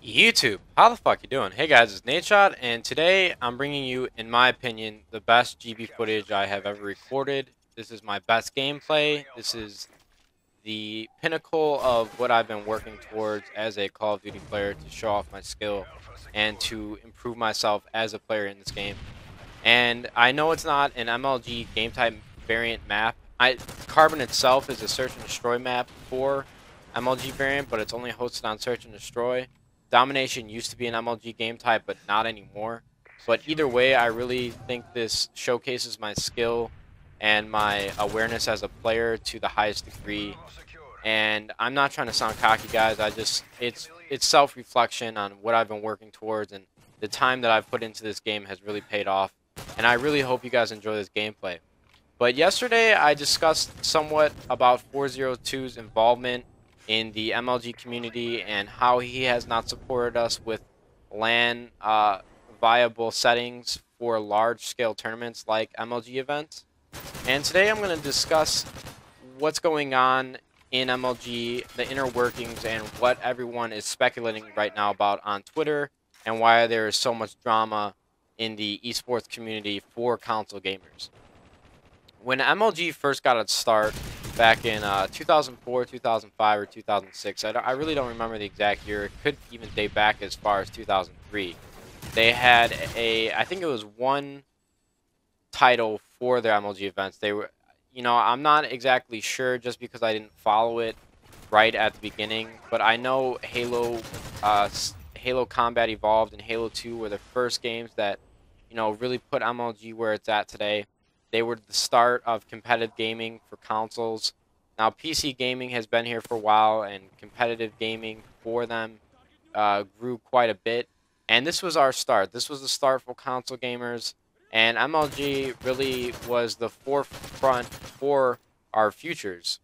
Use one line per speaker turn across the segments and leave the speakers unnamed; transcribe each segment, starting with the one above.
YouTube, how the fuck you doing? Hey guys, it's Nadeshot, and today I'm bringing you, in my opinion, the best GB footage I have ever recorded. This is my best gameplay. This is the pinnacle of what I've been working towards as a Call of Duty player to show off my skill and to improve myself as a player in this game. And I know it's not an MLG game type variant map. Carbon itself is a search and destroy map for MLG variant, but it's only hosted on search and destroy. Domination used to be an MLG game type, but not anymore. But either way, I really think this showcases my skill and my awareness as a player to the highest degree. And I'm not trying to sound cocky, guys. It's self-reflection on what I've been working towards, and the time that I've put into this game has really paid off. And I really hope you guys enjoy this gameplay. But yesterday, I discussed somewhat about 402's involvement in the MLG community and how he has not supported us with LAN viable settings for large-scale tournaments like MLG events. And today I'm going to discuss what's going on in MLG, the inner workings, and what everyone is speculating right now about on Twitter, and why there is so much drama in the esports community for console gamers. When MLG first got its start back in 2004, 2005, or 2006, I really don't remember the exact year. It could even date back as far as 2003. They had I think it was one title for their MLG events. They were, I'm not exactly sure just because I didn't follow it right at the beginning, but I know Halo Combat Evolved and Halo 2 were the first games that, really put MLG where it's at today. They were the start of competitive gaming for consoles. Now, PC gaming has been here for a while, and competitive gaming for them grew quite a bit. And this was our start. This was the start for console gamers, and MLG really was the forefront for our futures.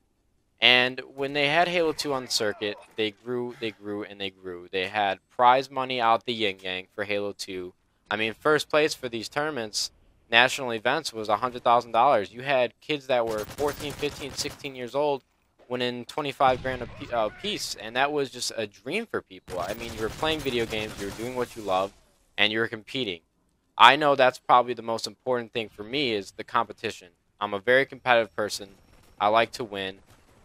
And when they had Halo 2 on the circuit, they grew, and they grew. They had prize money out the yin-yang for Halo 2. I mean, first place for these tournaments, national events, was $100,000. You had kids that were 14, 15, 16 years old winning 25 grand a piece, and that was just a dream for people. I mean, you were playing video games, you were doing what you love, and you were competing. I know that's probably the most important thing for me is the competition. I'm a very competitive person. I like to win.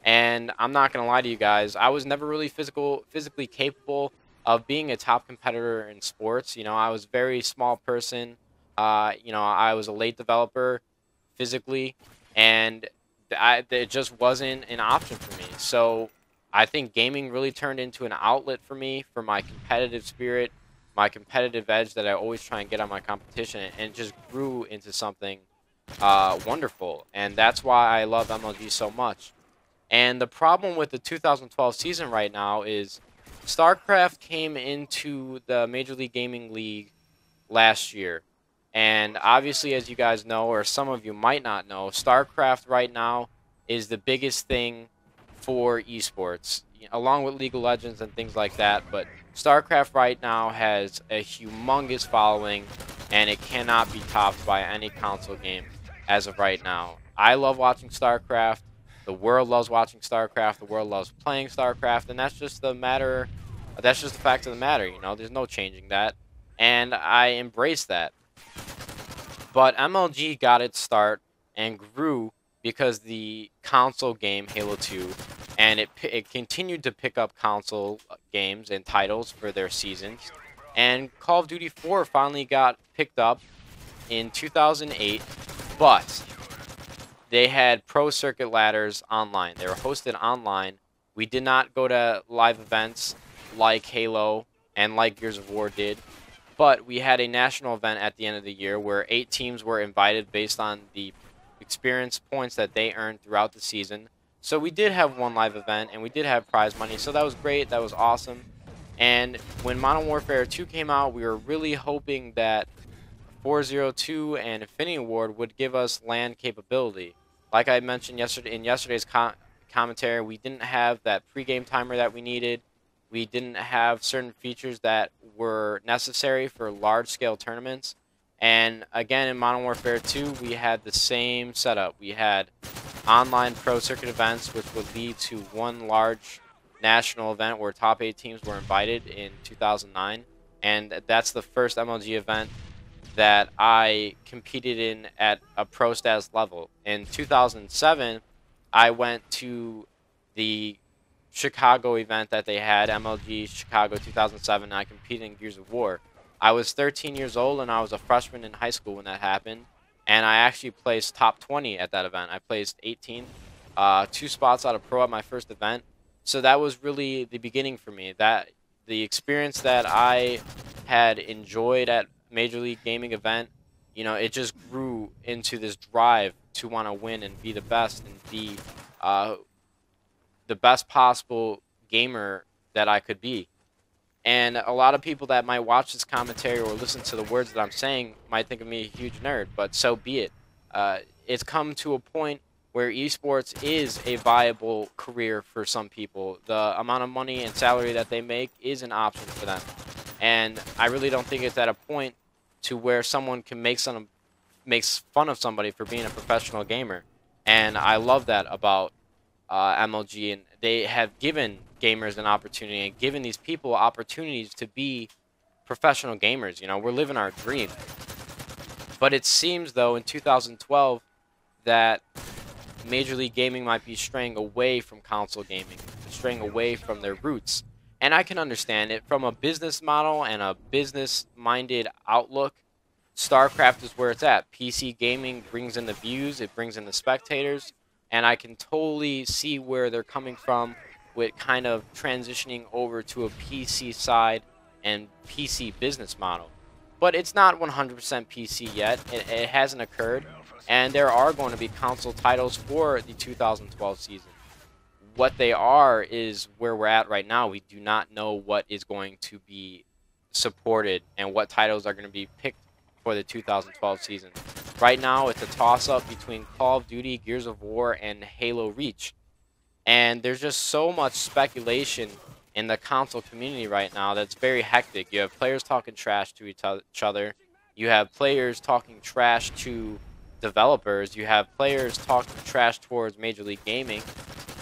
And I'm not going to lie to you guys, I was never really physically capable of being a top competitor in sports. I was a very small person. I was a late developer physically, and it just wasn't an option for me. So I think gaming really turned into an outlet for me, for my competitive spirit, my competitive edge that I always try and get on my competition, and it just grew into something wonderful. And that's why I love MLG so much. And the problem with the 2012 season right now is StarCraft came into the Major League Gaming League last year. And obviously, as you guys know, or some of you might not know, StarCraft right now is the biggest thing for esports, along with League of Legends and things like that. But StarCraft right now has a humongous following, and it cannot be topped by any console game as of right now. I love watching StarCraft. The world loves watching StarCraft. The world loves playing StarCraft, and that's just the matter. That's just the fact of the matter. There's no changing that, and I embrace that. But MLG got its start and grew because the console game Halo 2, and it continued to pick up console games and titles for their seasons. And Call of Duty 4 finally got picked up in 2008, but they had pro circuit ladders online. They were hosted online. We did not go to live events like Halo and like Gears of War did. But we had a national event at the end of the year where 8 teams were invited based on the experience points that they earned throughout the season. So we did have one live event, and we did have prize money. So that was great. That was awesome. And when Modern Warfare 2 came out, we were really hoping that 402 and Infinity Ward would give us LAN capability. Like I mentioned in yesterday's commentary, we didn't have that pregame timer that we needed. We didn't have certain features that were necessary for large-scale tournaments. And again, in Modern Warfare 2, we had the same setup. We had online pro circuit events, which would lead to one large national event where top 8 teams were invited in 2009, and that's the first MLG event that I competed in at a pro status level. In 2007, I went to the Chicago event that they had, MLG Chicago 2007, and I competed in Gears of War. I was 13 years old, and I was a freshman in high school when that happened, and I actually placed top 20 at that event. I placed 18th, 2 spots out of pro at my first event. So that was really the beginning for me. That the experience that I had enjoyed at Major League Gaming event, it just grew into this drive to want to win and be the best and be the best possible gamer that I could be. And a lot of people that might watch this commentary or listen to the words that I'm saying might think of me a huge nerd, but so be it. It's come to a point where esports is a viable career for some people. The amount of money and salary that they make is an option for them. And I really don't think it's at a point to where someone can makes fun of somebody for being a professional gamer. And I love that about MLG, and they have given gamers an opportunity and given these people opportunities to be professional gamers. We're living our dream. But it seems, though, in 2012 that Major League Gaming might be straying away from console gaming, straying away from their roots. And I can understand it. From a business model and a business-minded outlook, StarCraft is where it's at. PC gaming brings in the views, it brings in the spectators, and I can totally see where they're coming from with kind of transitioning over to a PC side and PC business model. But it's not 100% PC yet. It hasn't occurred, and there are going to be console titles for the 2012 season. What they are is where we're at right now. We do not know what is going to be supported and what titles are going to be picked for the 2012 season. Right now, it's a toss-up between Call of Duty, Gears of War, and Halo Reach. And there's just so much speculation in the console community right now that's very hectic. You have players talking trash to each other. You have players talking trash to developers. You have players talking trash towards Major League Gaming.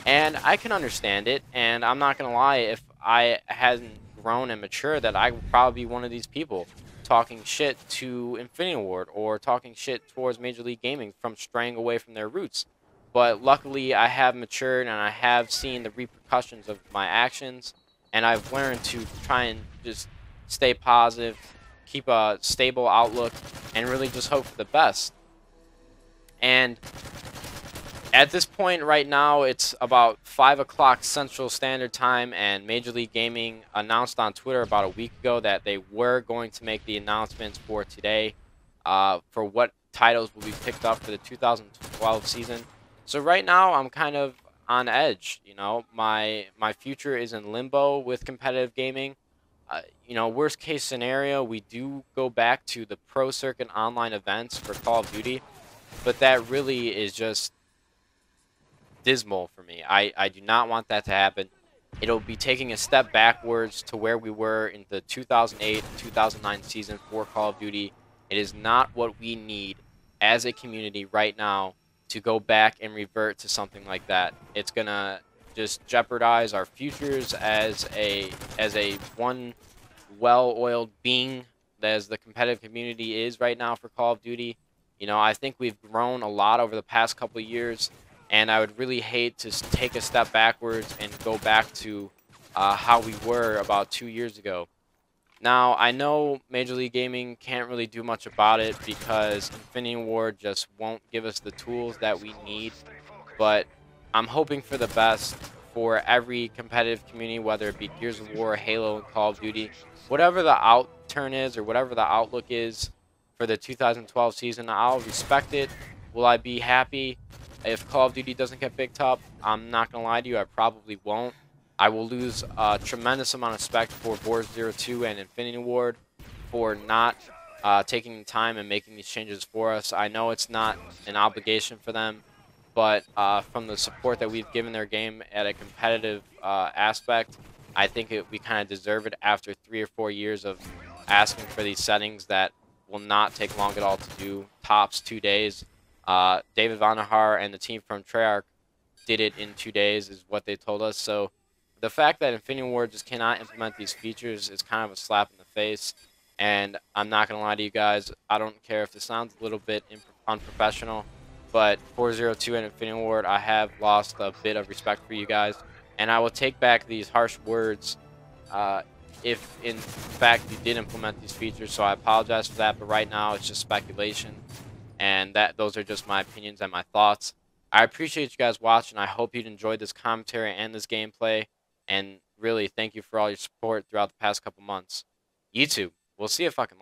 And I can understand it, and I'm not going to lie, if I hadn't grown and matured, that I would probably be one of these people talking shit to Infinity Ward or talking shit towards Major League Gaming from straying away from their roots. But luckily, I have matured, and I have seen the repercussions of my actions, and I've learned to try and just stay positive, keep a stable outlook, and really just hope for the best. And at this point right now, it's about 5 o'clock Central Standard Time, and Major League Gaming announced on Twitter about a week ago that they were going to make the announcements for today for what titles will be picked up for the 2012 season. So right now, I'm kind of on edge. My future is in limbo with competitive gaming. Worst case scenario, we do go back to the pro circuit online events for Call of Duty, but that really is just dismal for me. I do not want that to happen. It'll be taking a step backwards to where we were in the 2008 and 2009 season for Call of Duty. It is not what we need as a community right now to go back and revert to something like that. It's gonna just jeopardize our futures as a one well-oiled being as the competitive community is right now for Call of Duty. I think we've grown a lot over the past couple of years, and I would really hate to take a step backwards and go back to how we were about 2 years ago. Now, I know Major League Gaming can't really do much about it because Infinity Ward just won't give us the tools that we need, but I'm hoping for the best for every competitive community, whether it be Gears of War, Halo, and Call of Duty. Whatever the outturn is or whatever the outlook is for the 2012 season, I'll respect it. Will I be happy if Call of Duty doesn't get picked up? I'm not going to lie to you, I probably won't. I will lose a tremendous amount of respect for Board02 and Infinity Ward for not taking the time and making these changes for us. I know it's not an obligation for them, but from the support that we've given their game at a competitive aspect, I think we kind of deserve it after 3 or 4 years of asking for these settings that will not take long at all to do. Tops 2 days. David Vonderhaar and the team from Treyarch did it in 2 days is what they told us. So the fact that Infinity Ward just cannot implement these features is kind of a slap in the face. And I'm not going to lie to you guys, I don't care if this sounds a little bit unprofessional, but 402 and Infinity Ward, I have lost a bit of respect for you guys. And I will take back these harsh words uh, if, in fact, you did implement these features. So I apologize for that, but right now it's just speculation. And those are just my opinions and my thoughts. I appreciate you guys watching. I hope you enjoyed this commentary and this gameplay. And really, thank you for all your support throughout the past couple months. YouTube, we'll see if I can